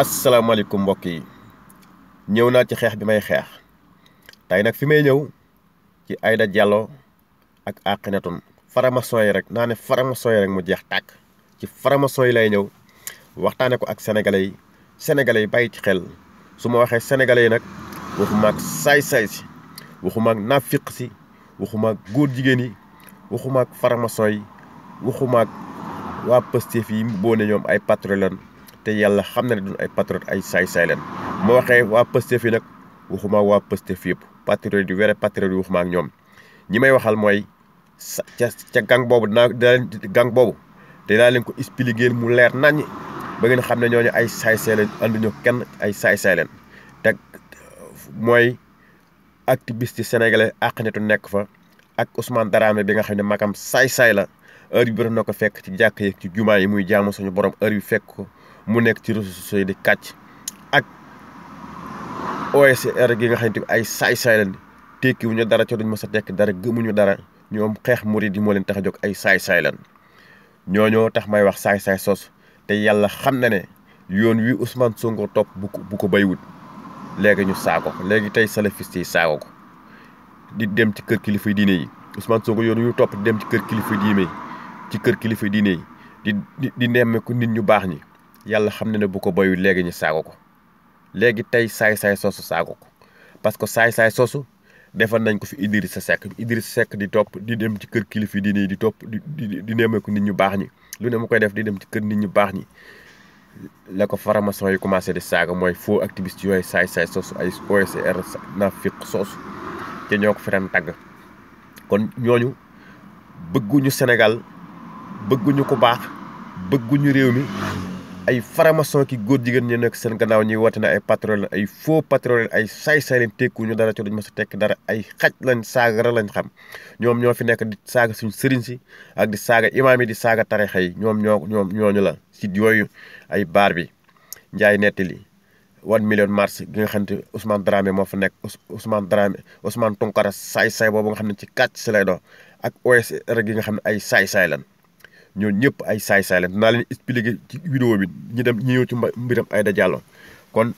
asalaamaaleykum mbokk yi ñëw naa ci xeex bi may xeex tey nag fi may ñëw ci Aïda Diallo ak Akhenaton faramason yi rek naa ne faramason yi rek mu jeex tàkk ci faramason yi lay ñëw waxtaane ko ak sénégalais yi bàyyi ci xel su ma waxee sénégalais yi nag waxuma ak saay-saay si waxuma ak nafiq si waxuma ak góor jigéen yi waxuma ak faramason yi waxuma ak waa Pastef yi boo ne ñoom ay patriote lan te yàlla xam na ne duñ ay patriote ay saay-saay leen moo waxee waa Pastef yi nag waxuma waa Pastef yëpp patriote yi were patriote yi waxuma ak ñoom ñi may waxal mooy ca gang boobu gang boobu te daa leen ko expliquer mu leer naññ ba ngeen xam ne ñooñu ay saay-saay leen anduñu kenn ay saay-saay leen te mooy activiste sénégalais Akhenaton nekk fa ak Ousmane Dramé bi nga xam ne magam saay-saay la heure bi na ko fekk ci jàkk yi ci jumaa yi muy jaamu suñu borom heure bi fekk ko mu nekk ci réseaux sociaux yi di kàcc ak OSR gi nga xam ne ay saay-saay leen tekkiwuñu dara ca duñ mës a tekki dara gëmuñu dara ñoom xeex murid yi moo leen tax a jóg ay saay-saay leen ñooñoo tax may wax saay-saay sos te yàlla xam na ne yoon wi Ousmane Sonko topp bu ko baywut léegi ñu saago ko léegi tey salafiste yi saago ko di dem ci kër kilifa diine yi Ousmane Sonko yoon wi topp di dem ci kër kilifa diine yi ci kër kilifa diine yi di nemmeeku nit ñu baax ñi yàlla xam na ne bu ko baywut léegi ñu saago ko léegi tey saay-saay sosu saago ko parce que saay-saay sosu defal nañ ko fi Idrissa Seck di topp di dem ci kër kilifa diine yi di topp di nemmeeku nit ñu baax ñi lu ne mu koy def di dem ci kër nit ñu baax ñi la ko faramason yi commencé di saaga mooy faux activiste yooyu saay-saay soosu ay OSR nafiq soosu te ñoo ko fi daan tàgg kon ñooñu bëgguñu Sénégal bëgguñu ko baax bëgguñu réew mi ay faramason ki góor jigéen ñu nekk seen gannaaw ñuy woote na ay patriote ay faux patriote ay saay-saay leen tekkuñu dara ci duñ mës a tekki dara ay xaj lañ saagara lañ xam ñoom ñoo fi nekk di saaga suñu sëriñ si ak di saaga imaam yi di saaga tarixa yi ñooñu la si yooyu ay baar bi njaay nettali 1 million mars gi nga xam ne Ousmane Dramé moo fa nekk Ousmane Tounkara saay-saay boobu nga xam ne ci kàcc si lay doon ak OSR gi nga xam ne ay saay-saay lan ñoo ñëpp ay saay-saay lan dinaa leen expliquer ci vidéo bi ñi ñëw ci mbiram Aïda Diallo kon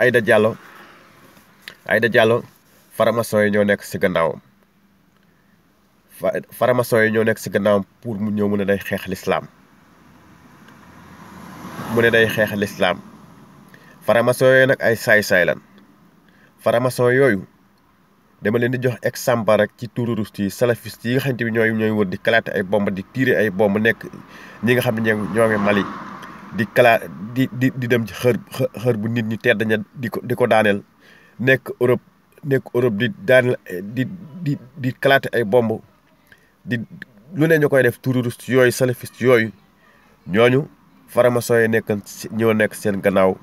Aïda Diallo faramason yi ñoo nekk si gannaawam faramason yi ñoo nekk si gannaawam pour mu ñëw mu ne day xeex lislaam faramason yooyu nag ay saay-saay lan faramason yooyu dama leen di jox exemple rek ci terroriste yi salafiste yi nga xamante bi ñooy wër di kalaate ay bomb di tirer ay bomb nekk ñi nga xam ne ñoo ngi Mali di dem ci xër bu nit ñi tedd ña di ko daaneel nekk Europe di daaneel di kalaate ay bomb di lu ne ñu koy def terroriste yooyu salafiste yooyu ñooñu faramason yi ñoo nekk seen gannaaw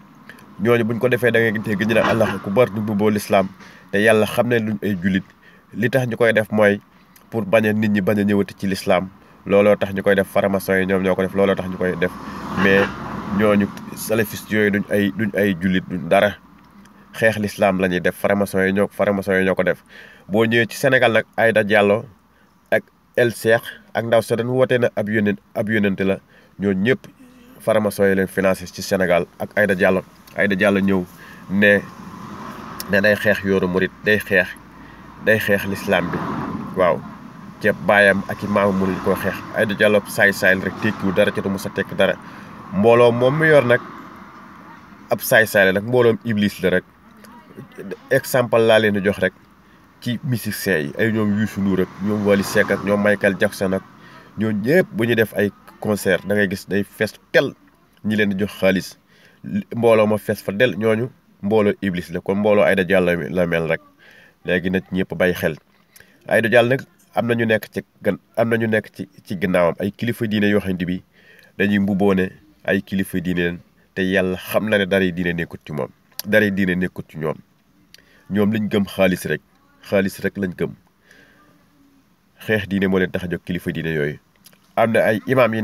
ñooñu buñ ko defee da ngay dégg ñu ne Allah akbar du bubboo lislaam te yàlla xam ne luñ ay jullit li tax ñu koy def mooy pour bañ a nit ñi bañ a ñëwati ci lislaam looloo tax ñu koy def faramason yi ñoom ñoo ko def looloo tax ñu koy def mais ñooñu salafiste yooyu duñ ay jullit duñ dara xeex lislaam la ñuy def faramason yi ñoo ko def boo ñëwee ci Sénégal nag Aïda Diallo ak El Cheikh ak ndaw sa dañ wootee na ab yónent la ñoo ñëpp faramason yi leen financé ci Sénégal ak Aïda Diallo ñëw ne day xeex yoonu murit day xeex lislaam bi waaw ca baayam ak i maamam mënuñu koo xeex Aïda Diallo saay-saay rek tekkiwu dara ca du mës a tekki dara mbooloo moom mu yor nag ab saay-saay la nag mbooloom iblis la rek exemple laa leen di jox rek ci musiciens yi ay ñoom Youssou Ndour ak ñoom Wally Seck ak ñoom Michael Jackson ak ñoo ñëpp bu ñu def ay concert da ngay gis day fees tel ñi leen di jox xaalis mbooloo ma fees fa del ñooñu mbooloo iblis la kon mbooloo Aïda Diallo la mel rek léegi nag ñëpp bàyyi xel Aïda Diallo nag am na ñu nekk ci gannaawam ay kilifa diine yoo xamante bi dañuy mbuboone ay kilifa diine leen te yàlla xam na ne dara diine nekkut ci moom dara diine nekkut ci ñoom liñ gëm xaalis rek lañ gëm xeex diine moo leen tax a jóg kilifa diine yooyu am na ay imaam yi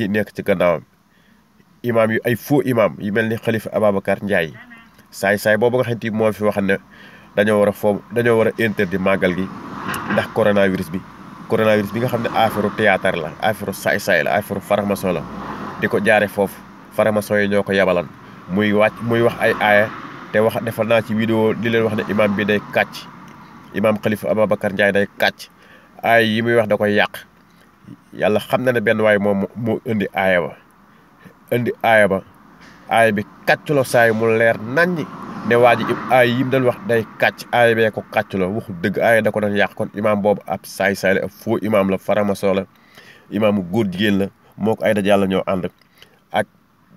nekk ci gannaawam imaam yu ay faux imaam yu mel ni Khalifa Ababacar Ndiaye saay-saay boobu nga xamante ni moo fi wax ne dañoo war a interdit màggal gi ndax coronavirus bi nga xam ne affaire théâtre la affaire saay-saay la affaire faramason la di ko jaare foofu faramason yi ñoo ko yabalan muy wax ay aaya te wax defal naa ci vidéo di leen wax ne imam bi day kàcc imam Khalifa Ababacar Ndiaye day kàcc aaya yi muy wax da koy yàq yàlla xam na ne benn waaye moom moo indi aaya ba aaya bi kàcculoo saay mu leer naññi ne waa ji aaya yi mu doon wax day kàcc aaya bee ko kàcculoo waxul dëgg aaya da ko doon yàq kon imam boobu ab saay-saay la ab faux imam la faramaso la imaamu góor jigéen la moo ko Aïda Diallo ñoo ànd ak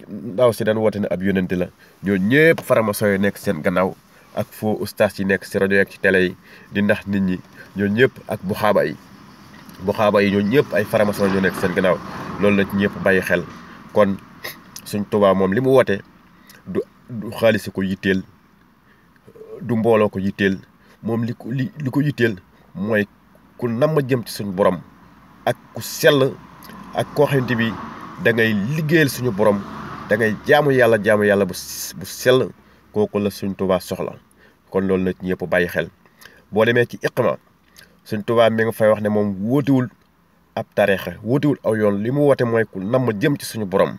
ndaw si daan woote ne ab yónente la ñoo ñëpp faramaso yi nekk seen gannaaw ak faux ustaas yi nekk si rajo yeeg ci télé yi di ndax nit ñi ñoo ñëpp ak buxaaba yi ñoo ñëpp ay faramaso ñoo nekk seen gannaaw loolu la ci ñëpp bàyyi xel kon Sëñ Tuubaa moom li mu woote du xaalis ko yitteel du mbooloo ko yitteel moom li ko yitteel mooy ku namm jëm ci suñu borom ak ku sell ak koo xamante bi da ngay liggéeyal suñu borom da ngay jaamu yàlla bu sell kooku la Sëñ Tuubaa soxla kon loolu na ci ñëpp bàyyi xel boo demee ci Iqma Sëñ Tuubaa mi nga fay wax ne moom wóotiwul ab tariixa wóotiwul aw yoon li mu woote mooy ku namm jëm ci suñu borom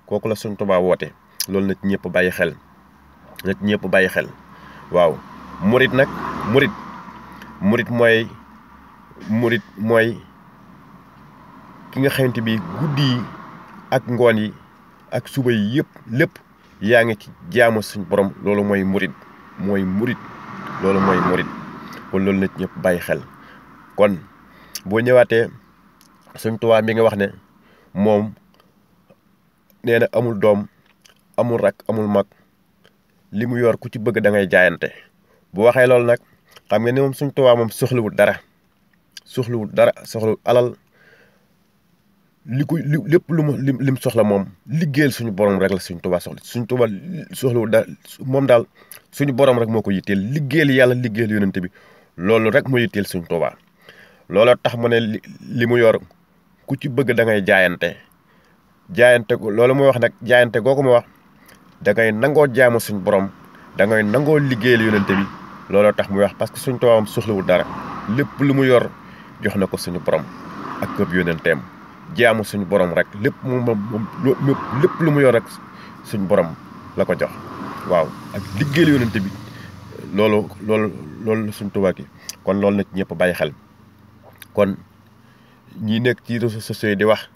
kooku la Sëñ Tuubaa woote loolu na ci ñëpp bàyyi xel waaw murit mooy ki nga xamante bi guddi yi ak ngoon yi ak suba yi yëpp lépp yaa ngi ci jaamu suñu borom loolu mooy murit kon loolu na ci ñëpp bàyyi xel kon boo ñëwaatee Sëñ Tuubaa mi nga wax ne moom nee na amul doom amul rak amul mag li mu yor ku ci bëgg da ngay jaayante bu waxee loolu nag xam nga ne moom Sëñ Tuubaa moom soxlawul dara soxlawul alal lépp lu mu lim soxla moom liggéeyal suñu borom rek la Sëñ Tuubaa soxla Sëñ Tuubaa soxlawul dara moom daal suñu borom rek moo ko yitteel liggéeyal yàlla liggéeyal yonente bi loolu rek moo yitteel Sëñ Tuubaa looloo tax mu ne li mu yor ku ci bëgg da ngay jaayante loolu muy wax nag jaayante googu mu wax da ngay nangoo jaamu suñu borom da ngay nangoo liggéeyal yonente bi looloo tax muy wax parce que Sëñ Tuubaa moom soxlawul dara lépp lu mu yor jox na ko suñu borom ak këb yonenteem jaamu suñu borom rek lépp lu mu yor rek suñu borom la ko jox waaw ak liggéeyal yonente bi loolu Sëñ Tuubaa ki kon loolu na ci ñëpp bàyyi xel kon ñi nekk ci réseaux sociaux yi di wax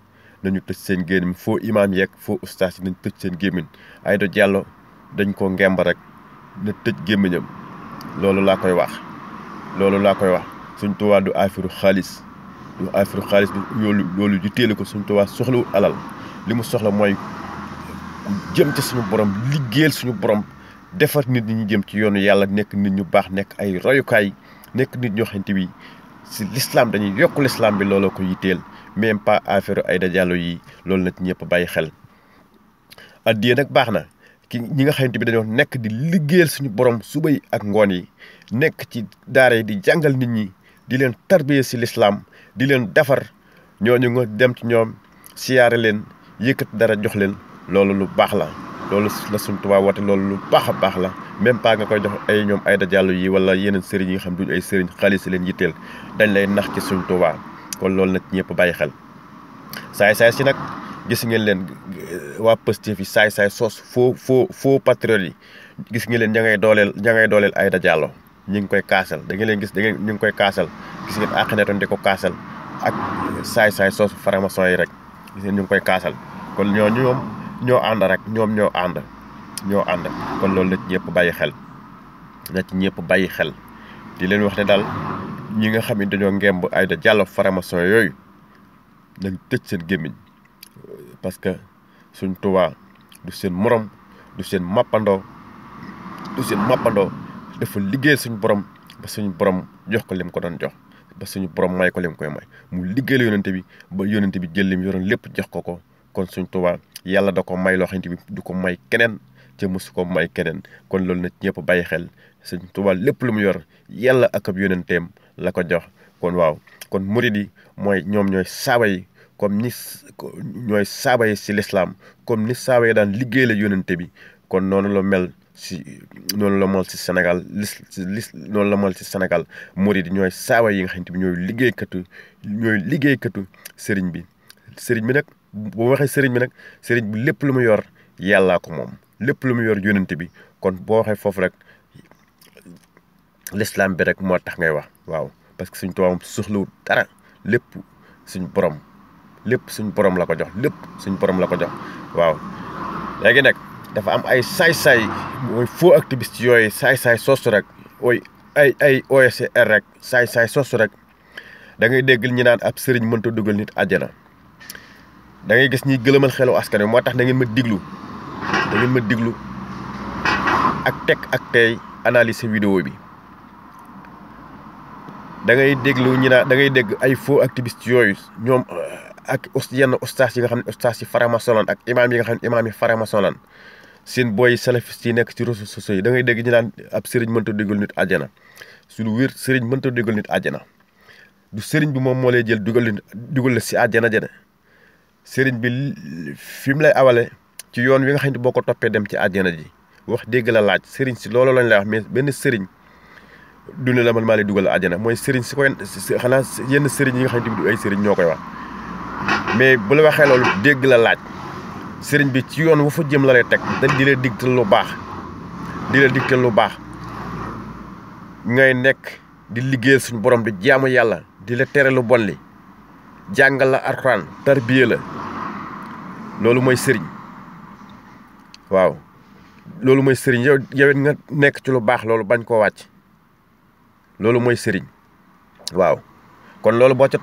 nañu tëj seen gémmiñ faux imaam yeeg faux ustaas yi nañ tëj seen gémmiñ Aïda Diallo dañ ko ngemb rek na tëj gémmiñam loolu laa koy wax Sëñ Tuubaa du affaire xaalis loolu ju téele ko Sëñ Tuubaa soxlawul alal li mu soxla mooy ku jëm ci suñu borom liggéeyal suñu borom defar nit ñi ñu jëm ci yoonu yàlla nekk nit ñu baax nekk ay royukaay nekk nit ñoo xamante bi si l'islam dañuy yokk l'islam bi looloo ko yitteel même pas affaire Aïda Diallo yi loolu na ci ñëpp bàyyi xel addiya nag baax na ñi nga xamante bi dañoo nekk di liggéeyal suñu borom suba yi ak ngoon yi nekk ci daara yi di jàngal nit ñi di leen tarbiye si l'islam di leen defar ñooñu nga dem ci ñoom siyaare leen yëkkat dara jox leen loolu lu baax la loolu la Sëñ Tuubaa woote loolu lu baax a baax la même pas nga koy jox ay ñoom Aïda Diallo yi wala yeneen sëriñ yi nga xam duñu ay sëriñ xaalis leen yitteel dañ lay nax ci Sëñ Tuubaa kon loolu nag ñëpp bàyyi xel saay si nag gis ngeen leen waa Pastef yi saay soos faux patriotes yi gis ngeen leen ña ngay dooleel Aïda Diallo ñu ngi koy kaasal da ngeen leen gis ñu ngi koy kaasal gis ngeen Akhenaton di ko kaasal ak saay soos franc-maçon yi rek gis ngeen ñu ngi koy kaasal kon ñoom ñoo ànd rek ñoo ànd kon loolu na ci ñëpp bàyyi xel di leen wax ne daal ñi nga xam ne dañoo ngemb Aïda Diallo franc-maçon yooyu nañ tëj seen gémmiñ parce que Sëñ Tuubaa du seen morom du seen mappandoo dafa liggéeyal suñu borom ba suñu borom jox ko lim ko doon jox ba suñu borom may ko lim koy may mu liggéeyal yonente bi ba yonente bi jël lim yoroon lépp jox ko kon Sëñ Tuubaa yàlla da ko may loo xamante bi du ko may keneen te mosu ko may keneen kon loolu na ñëpp bàyyi xel Sëñ Tuubaa lépp lu mu yor yàlla ak ab yonenteem la ko jox kon waaw kon murid yi ñoom ñooy saaba yi comme ni ñooy saaba yi si l'islam comme ni saaba yi daan liggéey la yonente bi kon noonu la mel si Sénégal noonu la mel si Sénégal murid yi ñooy saaba yi nga xamante bi ñooy liggéeykatu sëriñ bi nag boo waxee sëriñ bi lépp lu mu yor yàllaa ko moom lépp lu mu yor yonent bi kon boo waxee foofu rek l'islam bi rek moo tax ngay wax waaw parce que suñ tubaab soxlawul dara lépp suñ borom la ko jox lépp suñ borom la ko jox waaw. léegi nag dafa am ay saay-saay mooy faux activiste yooyu saay-saay soosu rek ay OSR rek saay-saay soosu rek da ngay dégg ñi naan ab sëriñ mënta dugal nit àjjana da ngay gis ñiy gëlëmal xelu askan wi moo tax da ngeen ma diglu ak teg ak tey analyser vidéo bi. da ngay déglu ñi naan da ngay dégg ay faux activiste yooyu ñoom ak yenn ustaas yi nga xam ne ustaas yi faramason ak imaam yi nga xam ne imaam yi faramason lan seen booy salafiste yi nekk ci réseaux sociaux yi da ngay dégg ñu naan ab sëriñ mënta dugal nit àjjana su lu wér sëriñ mënta dugal nit àjjana du sëriñ bi moom moo lay jël dugal la si àjjana jane sëriñ bi fi mu lay awale ci yoon wi nga xam ne boo ko toppee dem ci àjjana ji wax dégg la laaj sëriñ si loolu lañ lay wax mais benn sëriñ du ne la man maa lay dugal àjjana mooy sëriñ si koy xanaa yenn sëriñ yi nga xam ne du ay sëriñ ñoo koy wax mais bu la waxee loolu dégg la laaj sëriñ bi ci yoon wu fa jëm la lay teg dañ di la digtal lu baax ngay nekk di liggéeyal suñu borom di jaamu yàlla di la tere lu bon li jàngal la alxuraan tarbiya la loolu mooy sëriñ waaw loolu mooy sëriñ yow it nga nekk ci lu baax loolu bañ koo wàcc loolu mooy sëriñ waaw kon loolu boo ca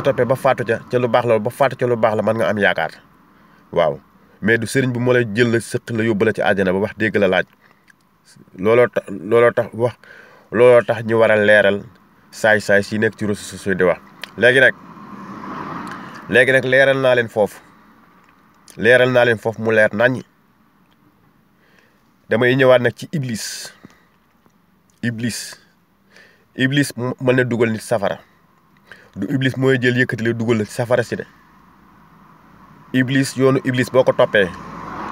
toppee ba faatu ca lu baax loolu ba faatu ca lu baax la mën nga am yaakaar waaw mais du sëriñ bi moo lay jël la sëq la yóbbu la ci àjjana ba wax dégg la laaj looloo tax ñu war a leeral saay-saay si nekk ci réseaux sociaux di wax léegi nag leeral naa leen foofu mu leer naññ damay ñëwaat nag ci iblis mën na dugal nit safara du iblis mooy jël yëkkati la dugal la safara si de yoonu iblis boo ko toppee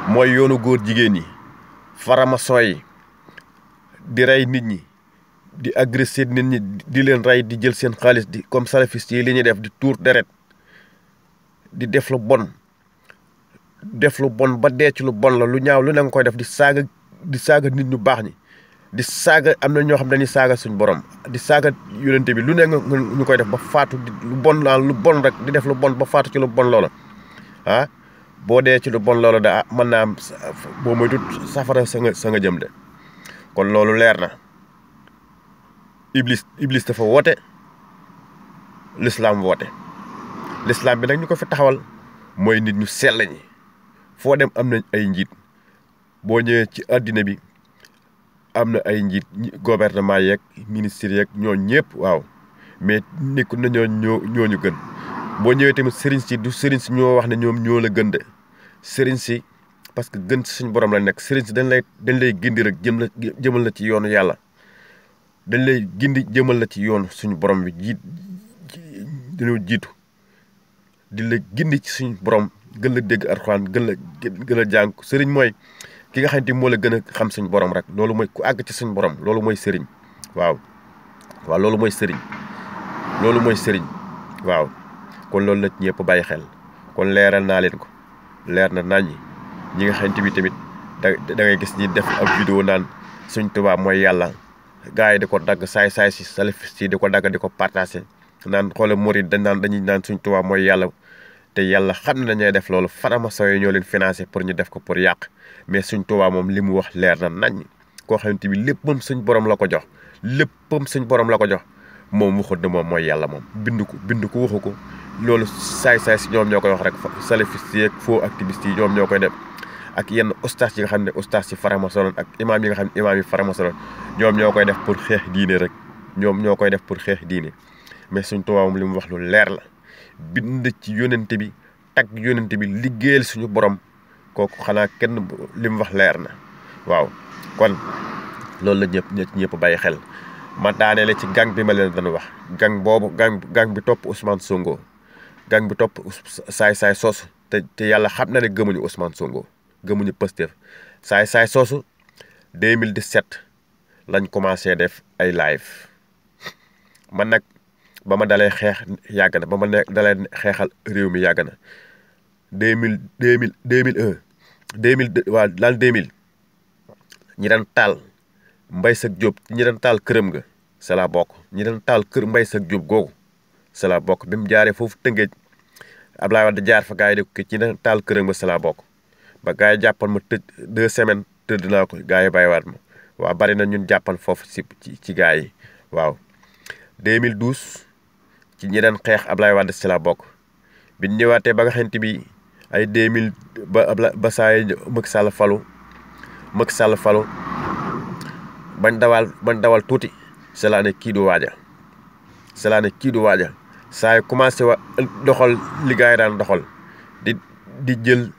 mooy yoonu góor jigéen yi faramason yi di rey nit ñi di agressé nit ñi di leen rey di jël seen xaalis di comme salafiste yi li ñuy def di tuur deret di def lu bon ba dee ci lu bon la lu ñaaw lu ne nga koy def di saaga nit ñu baax ñi di saaga am na ñoo xam dañuy saaga suñ borom di saaga yonente bi lu ne nga ñu koy def ba faatu lu bon rek di def lu bon ba faatu ci lu bon loola boo dee ci lu bon loola da mën naa am boo moytu safara sa nga jëm de kon loolu leer na iblis dafa woote l'islam bi nag ñu ko fi taxawal mooy nit ñu sell ñi foo dem am nañ ay njiit boo ñëwee ci àddina bi am na ay njiit gouvernement yeeg ministre yeeg ñoo ñëpp waaw mais nekkul na ñooñu gën boo ñëwee tamit sëriñ si ñoo wax ne ñoom ñoo la gën de sëriñ si parce que gën si suñu borom la nekk sëriñ si dañ lay gindi rek jëmal la ci yoonu yàlla dañ lay gindi jëmal la ci yoonu suñu borom bi dañoo jiitu di la gindi ci suñu borom gën la dégg alxuraan gën a jàng sëriñ mooy ki nga xamante moo la gën a xam suñu borom rek loolu mooy ku àgg ci suñu borom loolu mooy sëriñ waaw loolu mooy sëriñ waaw kon loolu la ñëpp bàyyi xel kon leeral naa leen ko leer na naññi ñi nga xamante bi tamit da ngay gis ñi def ab vidéo naan suñ tubaab mooy yàlla gars yi di ko dagg saay si salafiste yi di ko dagg di ko partagé naan xoolal murid dañuy naan suñ tubaab mooy yàlla te yàlla xam na ñooy def loolu faramason yi ñoo leen financé pour ñu def ko pour yàq mais suñ tubaab moom li mu wax leer na nañ koo xamante bi léppam suñ borom la ko jox moom waxut ne moom mooy yàlla moom bind ko waxu ko loolu saay si ñoom ñoo koy wax rek salafiste yi ak faux activiste yi ñoom ñoo koy def ak yenn ustaas yi nga xam ne ustaas yi faramason ak imaam yi nga xam ne imaam yi faramason ñoom ñoo koy def pour xeex diine rek mais suñ tubaab moom li mu wax lu leer la bind ci yónente bi tag yónente bi liggéeyal suñu borom kooku xanaa kenn li mu wax leer na waaw kon loolu la ñëpp bàyyi xel ma daaneele ci gang bi ma leen doon wax gang bi topp Ousmane Sonko gang bi topp saay soosu te yàlla xam na ne gëmuñu Ousmane Sonko gëmuñu Pastef saay soosu 2017 lañ commencé def ay live man nag ba ma dalee xeex yàgg na ba ma dalee xeexal réew mi yàgg na 2001 2000 waa l'an 2000 ñi daan taal Mbaye Sakh Diop ñi daan taal këram nga sa laa bokk ñi daan taal kër Mbaye Sakh Diop googu sa laa bokk bi mu jaaree foofu Tëngéej Ablaye Wade jaar fa gars yi di ko ñi daan taal këram nga sa laa bokk ba gars yi jàppan ma tëj 2 semaines tëdd naa ko gars yi bàyyiwaat ma waaw bari na ñun jàppan foofu ci gars yi waaw 2012 ci ñi daan xeex Ablaye Wade si la bokk bi ñu ñëwaatee ba nga xamante bi ay 2000 ba saa yi Macky Sall falu bañ dawal tuuti c'est la ne kii du waaja saa yi commencé wa doxal li gars yi daan doxal di jël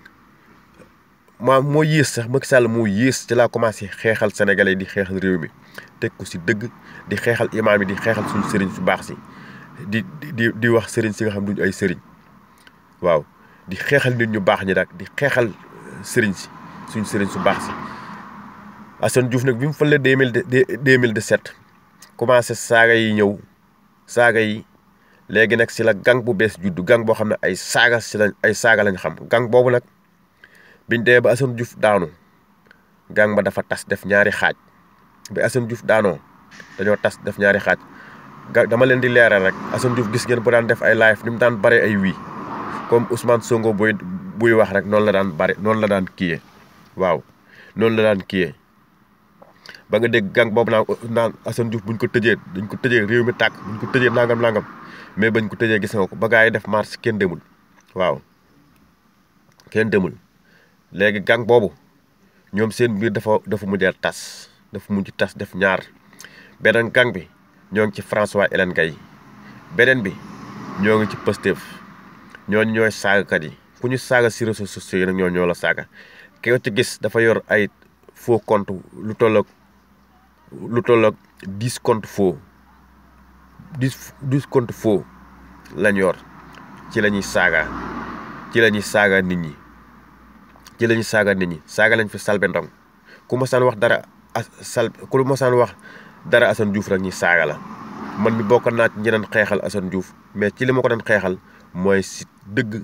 moo yées sax Macky Sall moo yées ci laa commencé xeexal sénégalais yi di xeexal réew mi teg ko si dëgg di xeexal imaam yi di xeexal suñu sëriñ su baax si di wax sëriñ si nga xam duñu ay sëriñ waaw di xeexal nit ñu baax ñi nag di xeexal sëriñ si suñu sëriñ su baax si Assane Diouf nag bi mu fële 2017 commencé saaga yi ñëw saaga yi léegi nag si la gang bu bees juddu gang boo xam ne ay saaga lañ xam gang boobu nag biñ dee ba Assane Diouf daanu gang ba dafa tas def ñaari xaaj bi Assane Diouf daanoo dañoo tas def ñaari xaaj dama leen di leeral rek Assane Diouf gis ngeen bu daan def ay live ni mu daan bare ay wii comme Ousmane Sonko buy wax rek noonu la daan kiyee waaw noonu la daan kiyee ba nga dégg gang boobu naan Assane Diouf dañ ko tëjee réew mi tàkk buñ ko tëjee nangam mais bañ ko tëjee gis nga ko ba gaa yi def marche kenn demul waaw kenn demul léegi gang boobu ñoom seen biir dafa mujjee tas def ñaar beneen gang bi ñoo ngi ci François Hélène Gaye beneen bi ñoo ngi ci Pastef ñooñu ñooy saagakat yi ku ñu saaga si réseaux sociaux yi nag ñoo la saaga ki nga ci gis dafa yor ay faux compte lu tolloog 10 compte faux 10 compte faux lañ yor ci la ñuy saaga nit ñi saaga lañ fi Selbé Ndom ku ma saan wax dara Assane Diouf rek ñi saaga la man mi bokk naa ci ñi daan xeexal Assane Diouf mais ci li ma ko daan xeexal mooy si dëgg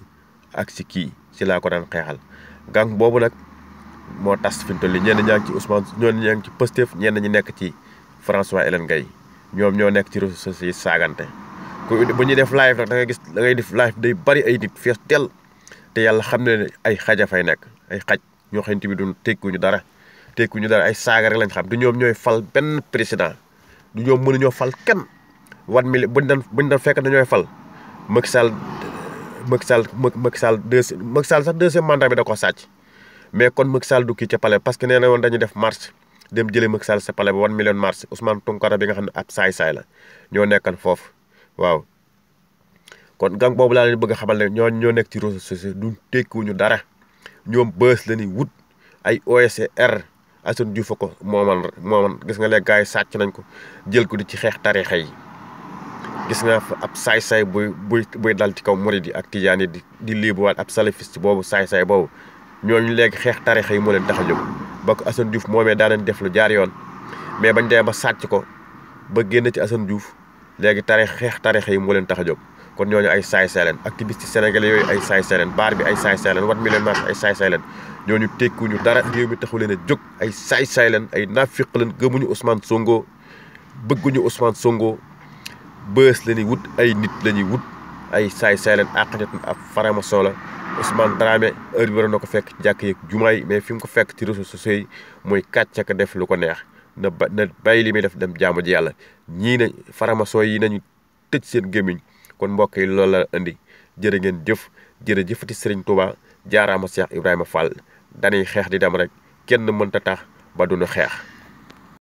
ak si kii ci laa ko daan xeexal gang boobu nag moo tas fi mu toll nii ñenn ñaa ngi ci Ousmane ñenn ñaa ngi ci Pastef ñenn ñi nekk ci François Hélène Gaye ñoom ñoo nekk ci réseaux sociaux yi saagante bu ñuy def live nag da ngay def live day bari ay nit fees teel te yàlla xam ne ay xaja fay nekk ay xaj ñoo xamante bi duñ tekkuñu dara ay saaga rek lañ xam du ñoom ñooy fal benn président du ñoom mënuñoo fal kenn buñ daan fekk dañooy fal Macky Sall sax deuxième mandat bi da ko sàcc mais kon Macky Sall du kii ca palais parce que nee na woon dañuy def marche dem jëlee Macky Sall sa palais ba 1 million marche Ousmane Tounkara bi nga xam ne ab saay-saay la ñoo nekkan foofu waaw kon gang boobu laa leen bëgg a xamal ne ñoo nekk ci réseaux sociaux du tekkiwuñu dara ñoom bës la ñuy wut ay OSR Assane Diouf ko mooman gis nga léegi gars yi sàcc nañ ko jël ko di ci xeex tarixa yi gis nga fa ab saay-saay buy dal ci kaw murid yi ak tijaan yi di liibuwaat ab salafiste boobu saay-saay boobu ñooñu léegi xeex tarixa yi moo leen tax a jóg ba ko Assane Diouf moomee daa leen def lu jaar yoon mais bañ dee ba sàcc ko ba génn ci Assane Diouf léegi xeex tarixa yi moo leen tax a jóg kon ñooñu ay saay-saay leen activiste sénégalais yooyu ay saay-saay leen baar bi ay saay-saay leen 1 million marche ay saay-saay leen ñooñu tekkuñu dara réew mi taxu leen a jóg ay saay-saay leen ay nafiq leen gëmuñu Ousmane Sonko bëgguñu Ousmane Sonko bës la ñuy wut ay nit la ñuy wut ay saay-saay leen àqañat ab faramason la Ousmane Dramé heure bi waroon na ko fekk jàkk yeeg jumaay mais fi mu ko fekk ci réseaux sociaux yi mooy kàcc ak def lu ko neex na bàyyi li muy def dem jaamu ji yàlla ñii ne faramason yi nañu tëj seen gémmiñ kon mbokk yi loolu la indi jërë ngeen jërëjëfati Serigne Touba jaaraama Cheikh Ibrahima Fall dañuy xeex di dem rek kenn mënta tax ba duñu xeex